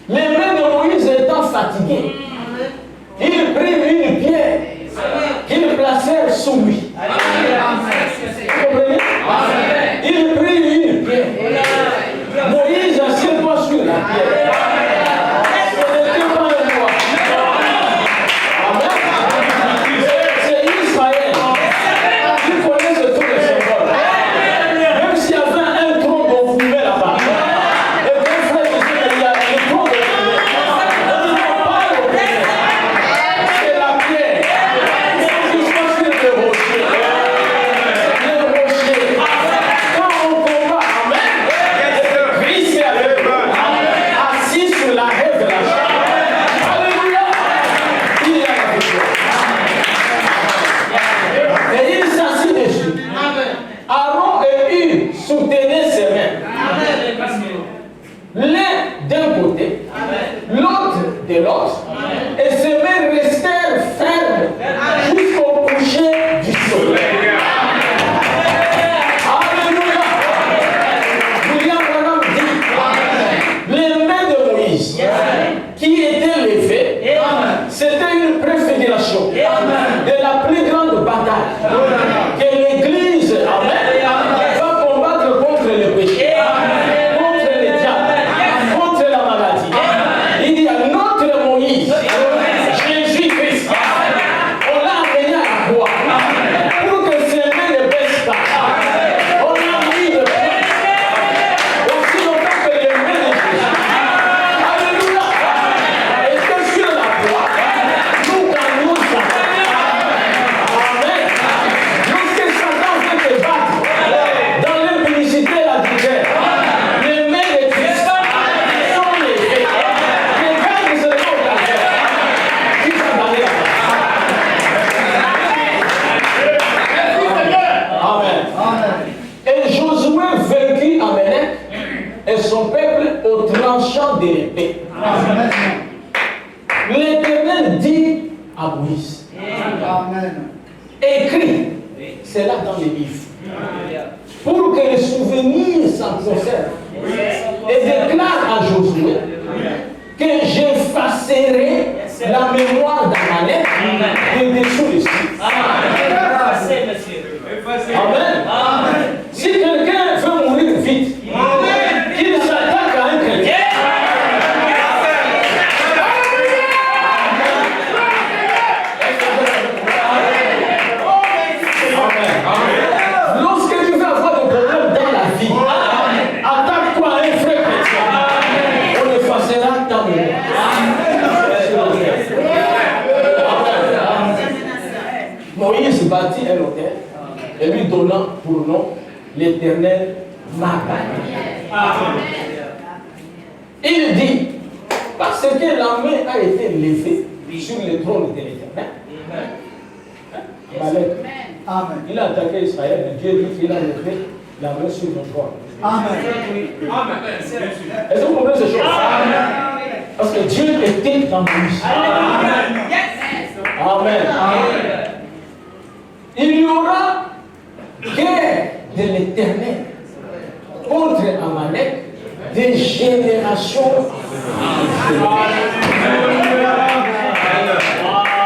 Les mains de Moïse étant fatiguées, il prit une pierre qu'il placèrent sous lui. Vous comprenez? Il prit une pierre. Moïse assied-toi sur la pierre. Ce n'était pas un roi. Amen. C'est Israël. Tu connais ce truc de symbole. Même s'il y avait un tronc qu'on fumait là-bas. Et mon frère disait qu'il y a le tronc de fumée. On dit non, pas le fumée. C'est la pierre. Il faut qu'il soit sur le rocher. Le rocher. Quand on combat, amen, Christ est avec nous. Assis sur la règle de la chambre. Alléluia. Il est avec nous. Et il s'assit dessus. Aaron et Hur soutenaient ses mains. L'un d'un côté, l'autre de l'autre. Et ses mains restèrent fermes jusqu'au coucher du soleil. Alléluia. William Branham dit, les mains de Moïse qui étaient levées, c'était une préfiguration de la plus grande bataille que l'Église, amen, va combattre contre le péché, contre le diable, contre la maladie. Il dit à notre Moïse, Jésus-Christ, on l'a amené à la croix pour que ses mains ne baissent pas. On a mis le pain aussi longtemps que les mains de Jésus. Alléluia. Et sur la croix, nous gagnons ça. Amen. Lorsque Satan veut te battre dans l'impudicité et la misère, les mains de Christ sont levées. Regarde ce qu'on va faire. Qui va gagner la bataille? Amen. Et Josué vainquit Amalek et son peuple au tranchant de l'épée. L'Éternel dit à Moïse, écris cela dans les livres, pour que les souvenirs s'en conservent. Et déclare à Josué que j'effacerai la mémoire d'Amalek de dessous les cieux. Amen. Si quelqu'un veut mourir vite, qu'il s'attaque à un chrétien. Lorsque tu veux avoir des problèmes dans la vie, attaque-toi à un frère chrétien. On effacera ta mémoire. Moïse bâtit un hôtel et lui donnant pour nom l'Éternel m'a gagné. Il dit, parce que la main a été levée sur le trône de l'Éternel, Amen. Il a attaqué Israël, mais Dieu dit qu'il a levé la main sur le trône. Amen. Est-ce que vous comprenez ces choses? Parce que Dieu était dans Moïse. Amen. Il y aura guerre de l'Éternel contre Amalek des générations.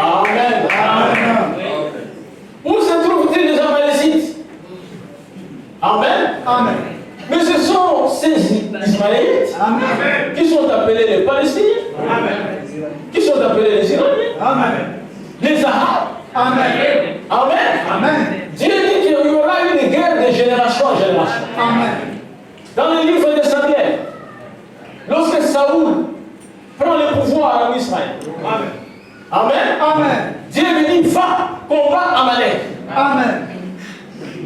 Amen. Où se trouvent-ils les Amalécites? Amen. Mais ce sont ces Ismaélites qui sont appelés les Palestiniens, qui sont appelés les Iraniens, les Arabes. Amen. Dieu dit qu'il y aura une guerre de génération en génération. Dans le livre de Samuel, lorsque Saoul prend le pouvoir en Israël, Amen. Dieu lui dit, va, combat Amalek.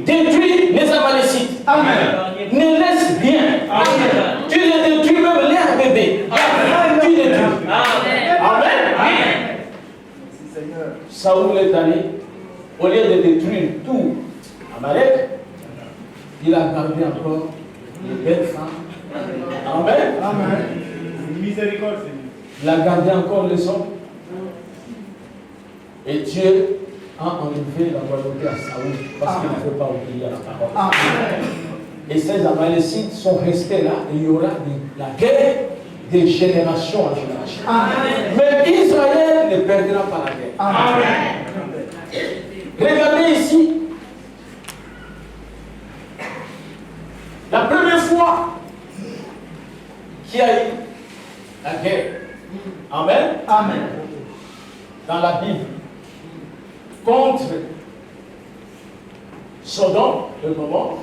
Détruis les Amalécites. Ne laisse bien. Tu les détruis même l'air bébé. Tu les détruis. Amen. Saoul est allé, au lieu de détruire tout Amalek, il a gardé encore les belles femmes. Amen. Miséricorde. Il a gardé encore les hommes. Et Dieu a enlevé la royauté à Saoul parce qu'il ne veut pas oublier la parole. Et ces Amalécites sont restés là et il y aura la guerre de génération en génération. Amen. Mais Israël ne perdra pas la guerre. Amen. Regardez ici. La première fois qu'il y a eu la guerre. Amen. Amen. Dans la Bible. Contre Sodome, le moment,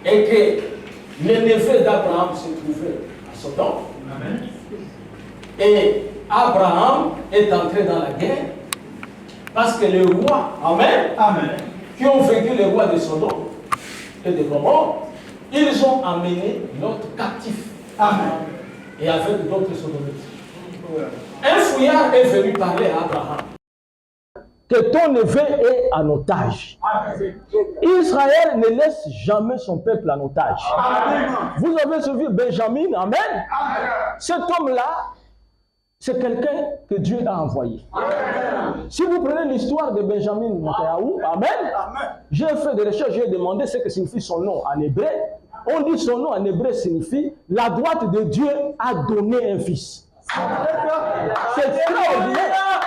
et que le neveu d'Abraham se trouvait à Sodome. Amen. Et Abraham est entré dans la guerre parce que les rois, amen, Amen. qui ont vaincu les rois de Sodome et de Gomorrhe, ils ont amené l'autre captif. Amen. Et avec d'autres sodomites. Un fouillard est venu parler à Abraham. Que ton neveu est en otage. Amen. Israël ne laisse jamais son peuple en otage. Amen. Vous avez suivi Benjamin, amen. Amen. Cet homme-là, c'est quelqu'un que Dieu a envoyé. Amen. Si vous prenez l'histoire de Benjamin Netanyahu, amen, Amen. j'ai fait des recherches, j'ai demandé ce que signifie son nom en hébreu. On dit son nom en hébreu signifie la droite de Dieu a donné un fils. C'est extraordinaire.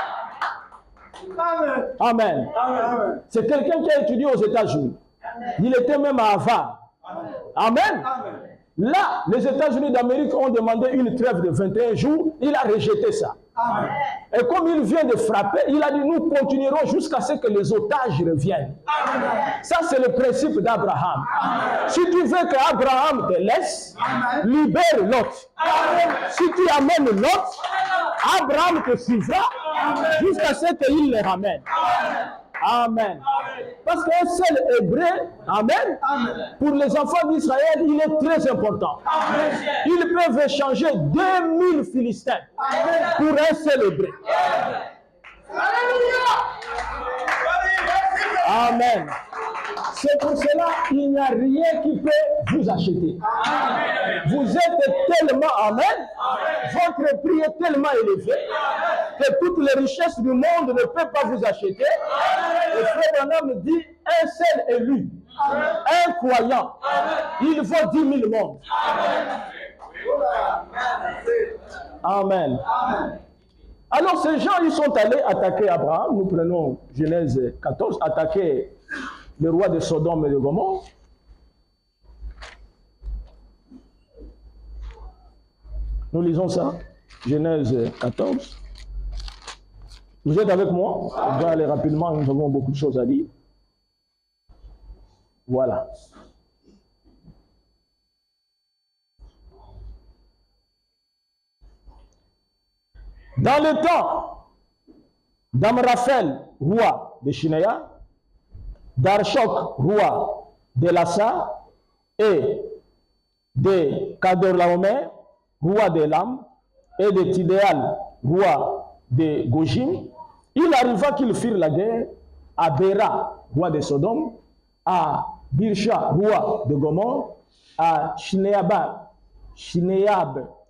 Amen. Amen. Amen. C'est quelqu'un qui a étudié aux États-Unis. Il était même à Harvard. Amen. Amen. Là, les États-Unis d'Amérique ont demandé une trêve de 21 jours. Il a rejeté ça. Amen. Et comme il vient de frapper, il a dit nous continuerons jusqu'à ce que les otages reviennent. Amen. Ça, c'est le principe d'Abraham. Si tu veux qu'Abraham te laisse, libère l'autre. Si tu amènes l'autre, Abraham te suivra jusqu'à ce qu'il le ramène. Amen. Parce qu'un seul hébreu, amen, pour les enfants d'Israël, il est très important. Amen. Ils peuvent échanger 2000 Philistins pour un seul hébreu. Amen. C'est pour cela qu'il n'y a rien qui peut vous acheter. Vous êtes tellement, amen, votre prix est tellement élevé que toutes les richesses du monde ne peuvent pas vous acheter. Le frère Branham dit un seul élu, un croyant, il vaut 10 000 mondes. Amen. Alors ces gens, ils sont allés attaquer Abraham. Nous prenons Genèse 14, attaquer le roi de Sodome et de Gomorrhe. Nous lisons ça, Genèse 14. Vous êtes avec moi? On va aller rapidement, nous avons beaucoup de choses à dire. Voilà. Dans le temps d'Amraphel, roi de Shinéa, d'Archok, roi de Lassa, et de Kadorlaomer, roi d'Elam, et de Tidéal, roi de Gojim, il arriva qu'ils firent la guerre à Béra, roi de Sodome, à Birsha, roi de Gomorre, à Shinéab,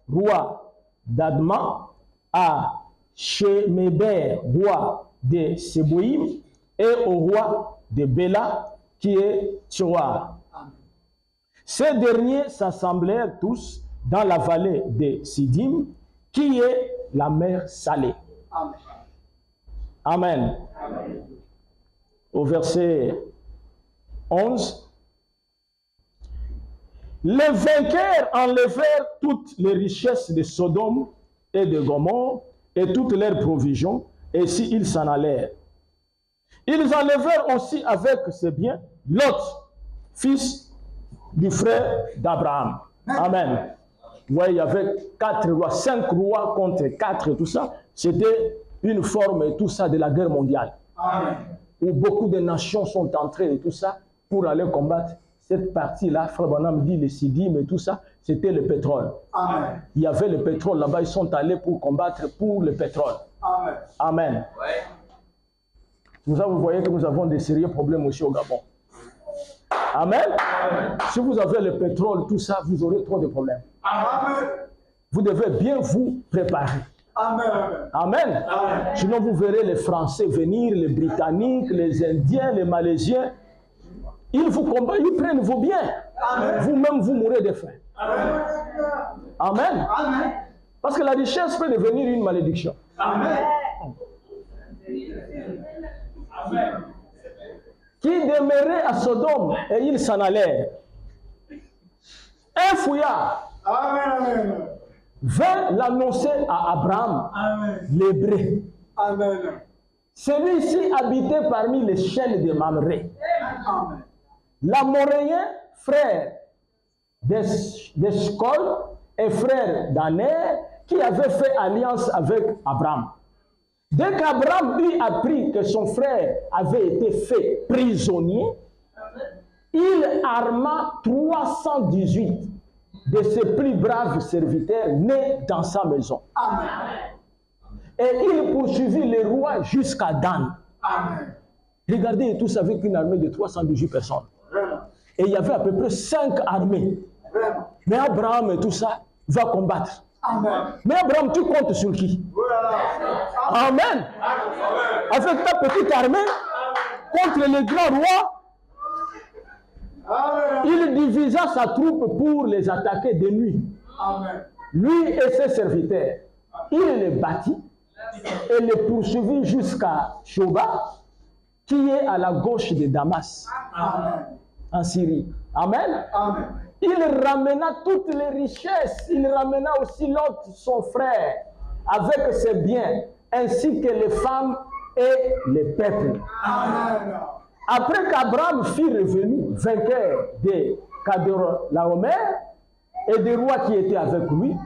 roi d'Adma, à Shemeber, roi de Seboïm, et au roi de Béla, qui est Tsoar. Ces derniers s'assemblèrent tous dans la vallée de Sidim, qui est la mer Salée. Amen. Amen. Amen. Au verset 11. Les vainqueurs enlevèrent toutes les richesses de Sodome et de Gomorrhe et toutes leurs provisions, et si ils s'en allèrent. Ils enlevèrent aussi avec ses biens Lot, fils du frère d'Abraham. Amen. Vous voyez, il y avait 4 rois, 5 rois contre 4 et tout ça. C'était une forme et tout ça de la guerre mondiale. Amen. Où beaucoup de nations sont entrées et tout ça pour aller combattre. Cette partie-là, Frère Branham dit, les Sidim et tout ça, c'était le pétrole. Amen. Il y avait le pétrole là-bas, ils sont allés pour combattre pour le pétrole. Amen. Amen. Ouais. Vous voyez que nous avons des sérieux problèmes aussi au Gabon. Amen. Amen. Si vous avez le pétrole, tout ça, vous aurez trop de problèmes. Amen. Vous devez bien vous préparer. Amen. Amen. Amen. Sinon, vous verrez les Français venir, les Britanniques, les Indiens, les Malaisiens. Ils vous combattent, ils prennent vos biens. Amen. Vous-même, vous mourrez de faim. Amen. Amen. Amen. Parce que la richesse peut devenir une malédiction. Amen. Qui demeurait à Sodome et il s'en allait. Un fouillard Amen. vint l'annoncer à Abraham, Amen. l'hébreu. Amen. Celui-ci habitait parmi les chaînes de Mamré. Amen. L'amoréen, frère d'Eshcol et frère d'Aner, qui avait fait alliance avec Abraham. Dès qu'Abraham eut appris que son frère avait été fait prisonnier, il arma 318 de ses plus braves serviteurs nés dans sa maison. Amen. Et il poursuivit le roi jusqu'à Dan. Amen. Regardez tout ça avec une armée de 318 personnes. Vraiment. Et il y avait à peu près 5 armées. Vraiment. Mais Abraham et tout ça va combattre. Amen. Mais Abraham, tu comptes sur qui? Voilà. Amen. Avec ta petite armée, contre le grand roi, Amen. il divisa sa troupe pour les attaquer de nuit. Amen. Lui et ses serviteurs. Il les battit et les poursuivit jusqu'à Shoba, qui est à la gauche de Damas, Amen. en Syrie. Amen. Amen. Il ramena toutes les richesses. Il ramena aussi Lot, son frère, avec ses biens, ainsi que les femmes et les peuples. Amen. Après qu'Abraham fut revenu vainqueur de Kedorlaomer et des rois qui étaient avec lui,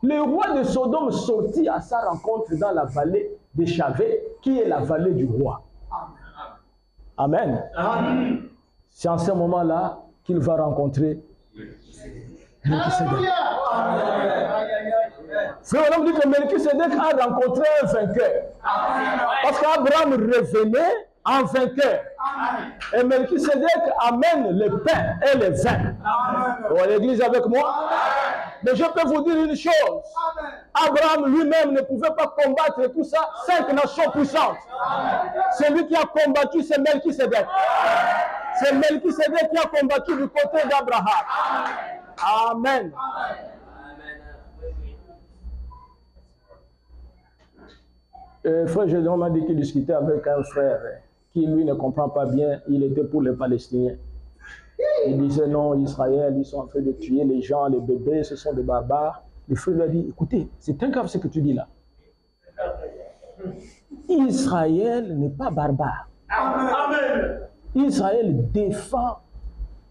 le roi de Sodome sortit à sa rencontre dans la vallée de Chavé, qui est la vallée du roi. Amen. Amen. C'est en ce moment-là qu'il va rencontrer Melchisedec. Frère, on dit que Melchisedec a rencontré un vainqueur. Parce qu'Abraham revenait en vainqueur. Et Melchisedec amène le pain et le vin. Oh, l'église avec moi. Mais je peux vous dire une chose. Abraham lui-même ne pouvait pas combattre tout ça. 5 nations puissantes. Celui qui a combattu, c'est Melchisedec. C'est Melchisedec qui a combattu du côté d'Abraham. Amen. Frère Gédéon m'a dit qu'il discutait avec un frère qui, lui, ne comprend pas bien. Il était pour les Palestiniens. Il disait non, Israël, ils sont en train de tuer les gens, les bébés, ce sont des barbares. Le frère lui a dit, écoutez, c'est très grave ce que tu dis là. Israël n'est pas barbare. Amen. Israël défend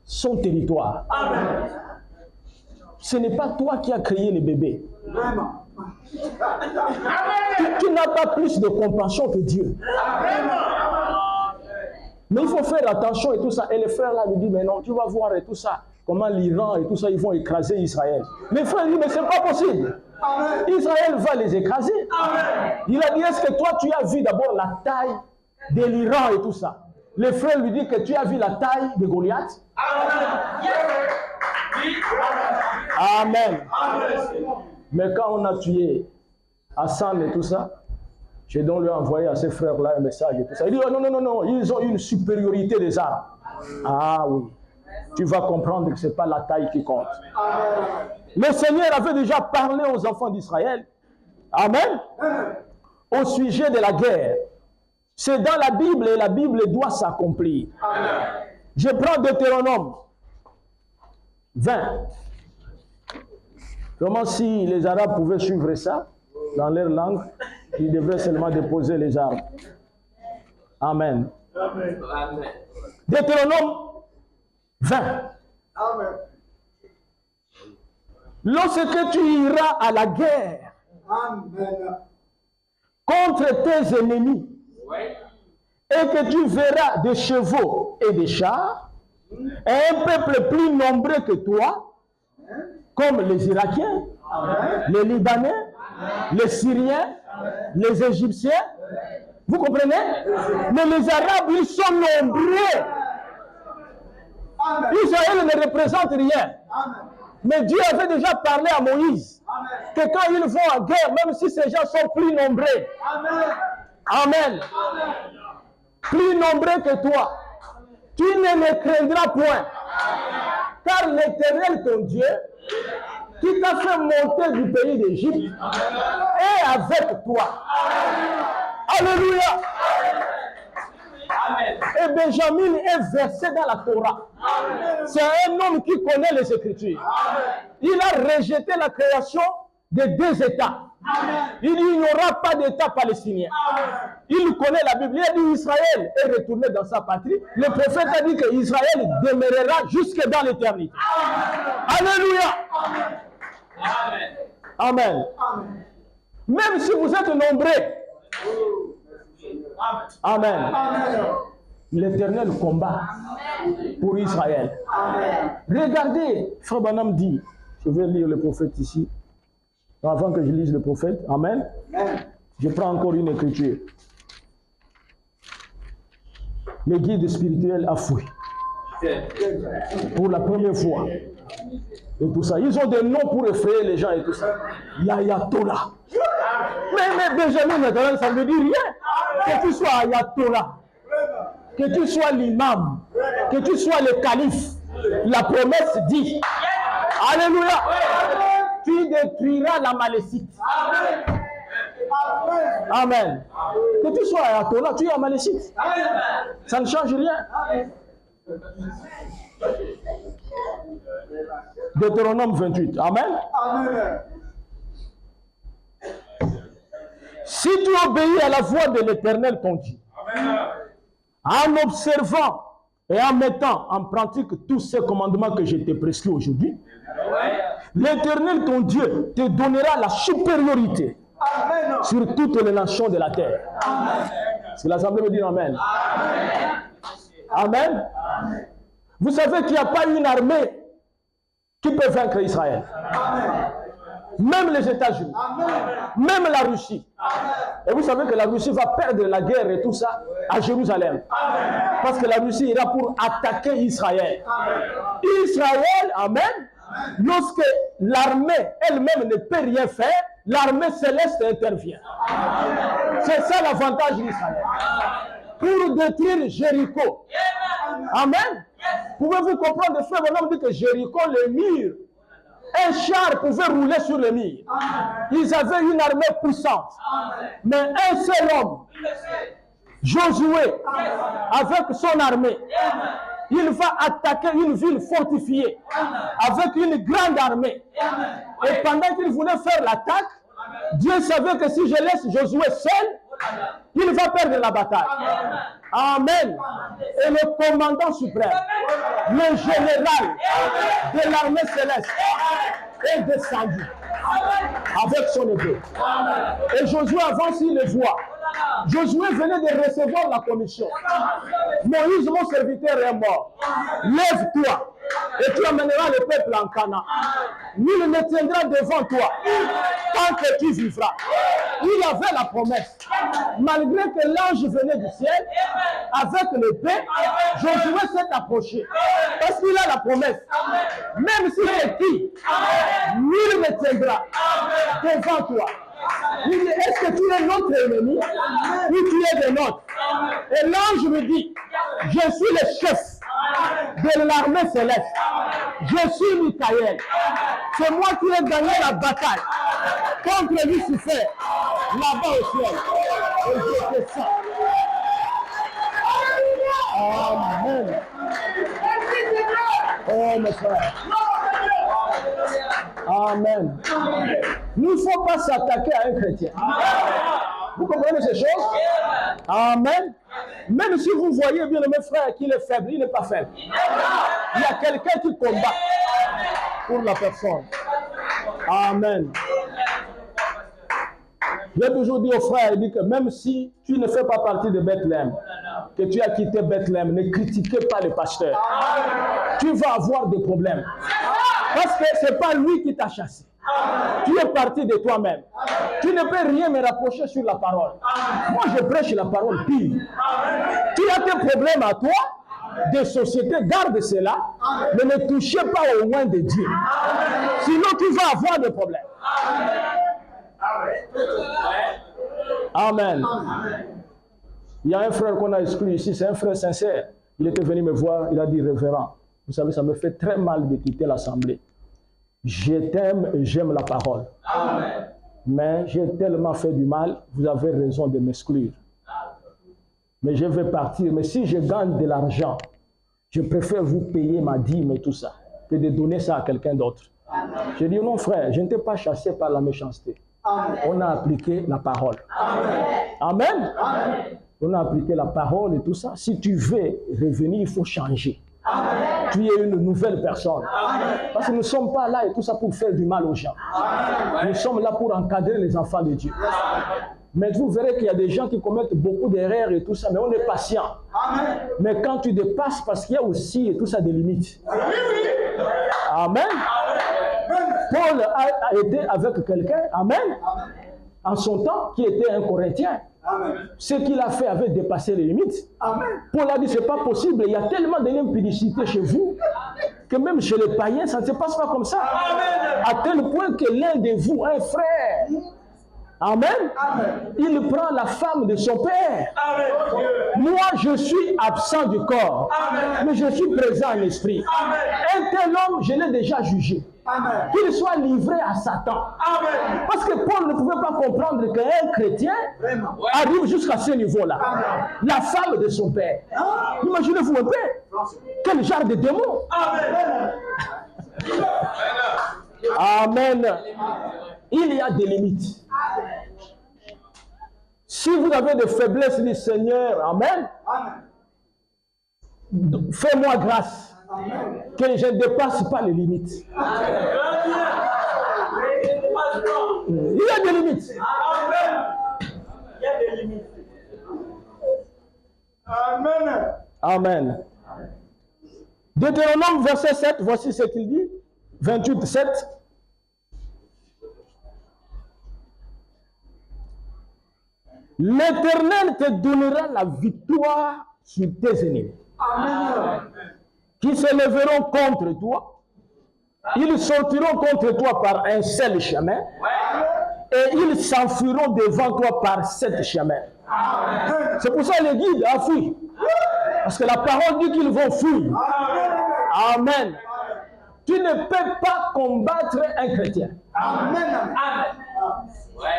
son territoire. Amen. Ce n'est pas toi qui as créé les bébés. Vraiment. Tu n'as pas plus de compassion que Dieu. Mais il faut faire attention et tout ça. Et le frère là lui dit, mais non, tu vas voir et tout ça. Comment l'Iran et tout ça, ils vont écraser Israël. Le frère dit, mais c'est pas possible. Amen. Israël va les écraser. Amen. Il a dit, est-ce que toi tu as vu d'abord la taille de l'Iran et tout ça? Le frère lui dit que tu as vu la taille de Goliath. Amen. Mais quand on a tué Hassan et tout ça, j'ai donc lui envoyé à ses frères-là un message et tout ça. Il dit, oh, non, non, non, non, ils ont une supériorité des armes. Ah oui, tu vas comprendre que ce n'est pas la taille qui compte. Amen. Le Seigneur avait déjà parlé aux enfants d'Israël. Amen. Au sujet de la guerre. C'est dans la Bible et la Bible doit s'accomplir. Je prends Deutéronome 20. Comment si les Arabes pouvaient suivre ça dans leur langue, ils devraient seulement déposer les armes. Amen. Amen. Deutéronome 20. Amen. Lorsque tu iras à la guerre Amen. contre tes ennemis et que tu verras des chevaux et des chars et un peuple plus nombreux que toi, comme les Irakiens, les Libanais, les Syriens, les Égyptiens, vous comprenez? Mais les Arabes, ils sont nombreux. Amen. Israël ne représente rien. Amen. Mais Dieu avait déjà parlé à Moïse que quand ils vont en guerre, même si ces gens sont plus nombreux, Amen. amen, plus nombreux que toi, tu ne les craindras point. Car l'Éternel, ton Dieu, qui t'a fait monter du pays d'Égypte, est avec toi. Alléluia. Et Benjamin est versé dans la Torah. C'est un homme qui connaît les Écritures. Il a rejeté la création des deux États. Il n'y aura pas d'État palestinien. Il connaît la Bible. Il a dit Israël est retourné dans sa patrie. Le prophète a dit que Israël demeurera jusque dans l'éternité. Alléluia. Amen. Même si vous êtes nombreux. Amen. L'Éternel combat pour Israël. Regardez, Frère Branham dit, je vais lire le prophète ici, avant que je lise le prophète. Amen. Je prends encore une écriture. Les guides spirituels a fui. Pour la première fois. Et tout ça. Ils ont des noms pour effrayer les gens et tout ça. L'ayatollah. Mais Benjamin, maintenant, ça ne veut dire rien. Que tu sois ayatollah, que tu sois l'imam, que tu sois le calife, la promesse dit. Alléluia. Tu détruiras la malécite. Amen. Que tu sois ayatollah, tu es amalécite. Ça ne change rien. Deutéronome 28. Amen. Si tu obéis à la voix de l'Éternel ton Dieu, en observant et en mettant en pratique tous ces commandements que je t'ai prescrits aujourd'hui, l'Éternel ton Dieu te donnera la supériorité sur toutes les nations de la terre. Si l'Assemblée me dit Amen. Amen. Vous savez qu'il n'y a pas une armée qui peut vaincre Israël. Même les États-Unis, même la Russie. Et vous savez que la Russie va perdre la guerre et tout ça à Jérusalem. Parce que la Russie ira pour attaquer Israël. Israël, amen, lorsque l'armée elle-même ne peut rien faire, l'armée céleste intervient. C'est ça l'avantage d'Israël. Pour détruire Jéricho. Amen. Pouvez-vous comprendre, frère, mon homme dit que Jéricho, le mur, un char pouvait rouler sur le mur. Ils avaient une armée puissante. Mais un seul homme, Josué, avec son armée, il va attaquer une ville fortifiée avec une grande armée. Et pendant qu'il voulait faire l'attaque, Dieu savait que si je laisse Josué seul, il va perdre la bataille. Amen. Et le commandant suprême, le général de l'armée céleste, est descendu avec son épée. Et Josué avance, il le voit. Josué venait de recevoir la commission. Moïse, mon serviteur, est mort. Lève-toi et tu amèneras le peuple en Canaan. Nul ne tiendra devant toi tant que tu vivras. Il avait la promesse. Malgré que l'ange venait du ciel, avec l'épée, Josué s'est approché. Parce qu'il a la promesse. Même si c'est qui, nul ne tiendra devant toi. Il dit, est-ce que tu es notre ennemi ou tu es de nôtres? Et l'ange me dit, je suis le chef de l'armée céleste. Je suis Michael. C'est moi qui ai gagné la bataille contre Lucifer, là-bas au ciel. Et je fais ça. Amen. Oh mes frères. Amen. Il ne faut pas s'attaquer à un chrétien. Vous comprenez ces choses? Amen. Même si vous voyez bien mes frères qu'il est faible, il n'est pas faible. Il y a quelqu'un qui combat pour la personne. Amen. J'ai toujours dit aux frères, il dit que même si tu ne fais pas partie de Bethléem, que tu as quitté Bethléem, ne critiquez pas le pasteur. Tu vas avoir des problèmes. Parce que ce n'est pas lui qui t'a chassé. Tu es parti de toi-même. Tu ne peux rien me rapprocher sur la parole. Moi, je prêche la parole pire. Tu as tes problèmes à toi, des sociétés, garde cela, mais ne touchez pas au loin de Dieu. Sinon, tu vas avoir des problèmes. Amen. Il y a un frère qu'on a exclu ici, c'est un frère sincère. Il était venu me voir, il a dit, révérend, vous savez, ça me fait très mal de quitter l'assemblée. Je t'aime et j'aime la parole. Amen. Mais j'ai tellement fait du mal, vous avez raison de m'exclure. Mais je vais partir. Mais si je gagne de l'argent, je préfère vous payer ma dîme et tout ça, que de donner ça à quelqu'un d'autre. Je dis non frère, je ne t'ai pas chassé par la méchanceté. Amen. On a appliqué la parole. Amen. Amen. Amen. On a appliqué la parole et tout ça. Si tu veux revenir, il faut changer. Amen. Tu es une nouvelle personne. Amen. Parce que nous ne sommes pas là et tout ça pour faire du mal aux gens. Amen. Nous sommes là pour encadrer les enfants de Dieu. Mais vous verrez qu'il y a des gens qui commettent beaucoup d'erreurs et tout ça, mais on est patient. Amen. Mais quand tu dépasses, parce qu'il y a aussi et tout ça des limites. Amen. Paul a été avec quelqu'un, amen, en son temps, qui était un Corinthien. Amen. Ce qu'il a fait avait dépassé les limites. Amen. Paul a dit, c'est pas possible, il y a tellement d'impudicité chez vous, que même chez les païens, ça ne se passe pas comme ça. À tel point que l'un de vous, un frère, amen, Amen. il prend la femme de son père. Amen. Moi, je suis absent du corps, Amen. mais je suis présent en esprit. Amen. Un tel homme, je l'ai déjà jugé. Amen. Qu'il soit livré à Satan. Amen. Parce que Paul ne pouvait pas comprendre qu'un chrétien Vraiment. arrive jusqu'à ce niveau-là. La femme de son père. Imaginez-vous un peu. Quel genre de démon. Amen. Amen. Il y a des limites. Si vous avez des faiblesses du Seigneur, amen, Amen. fais-moi grâce. Amen. Que je ne dépasse pas les limites. Il y a des limites. Il y a des limites. Amen. Amen. Deutéronome verset 7, voici ce qu'il dit. 28, 7. L'Éternel te donnera la victoire sur tes ennemis, Amen. qui se lèveront contre toi. Ils sortiront contre toi par un seul chemin, et ils s'enfuiront devant toi par 7 chemins. C'est pour ça que les guides a fui. Parce que la parole dit qu'ils vont fuir. Amen. Tu ne peux pas combattre un chrétien. Amen.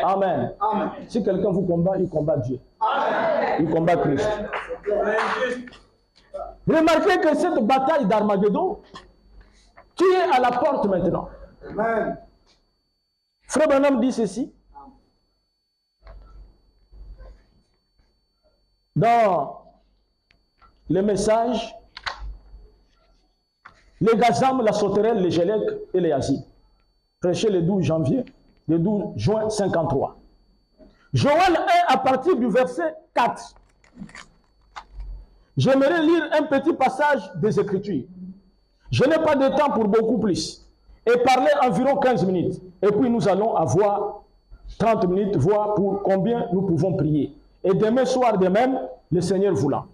Amen. Amen. Si quelqu'un vous combat, il combat Dieu. Il combat Christ. Remarquez que cette bataille d'Armageddon, qui est à la porte maintenant. Amen. Frère Branham dit ceci. Dans les messages, les Gazam, la sauterelle, les Gélèques et les Yazid. Prêché le 12 janvier, le 12 juin 53. Joël 1 à partir du verset 4. J'aimerais lire un petit passage des Écritures. Je n'ai pas de temps pour beaucoup plus. Et parler environ 15 minutes. Et puis nous allons avoir 30 minutes, voir pour combien nous pouvons prier. Et demain soir de même, le Seigneur voulant.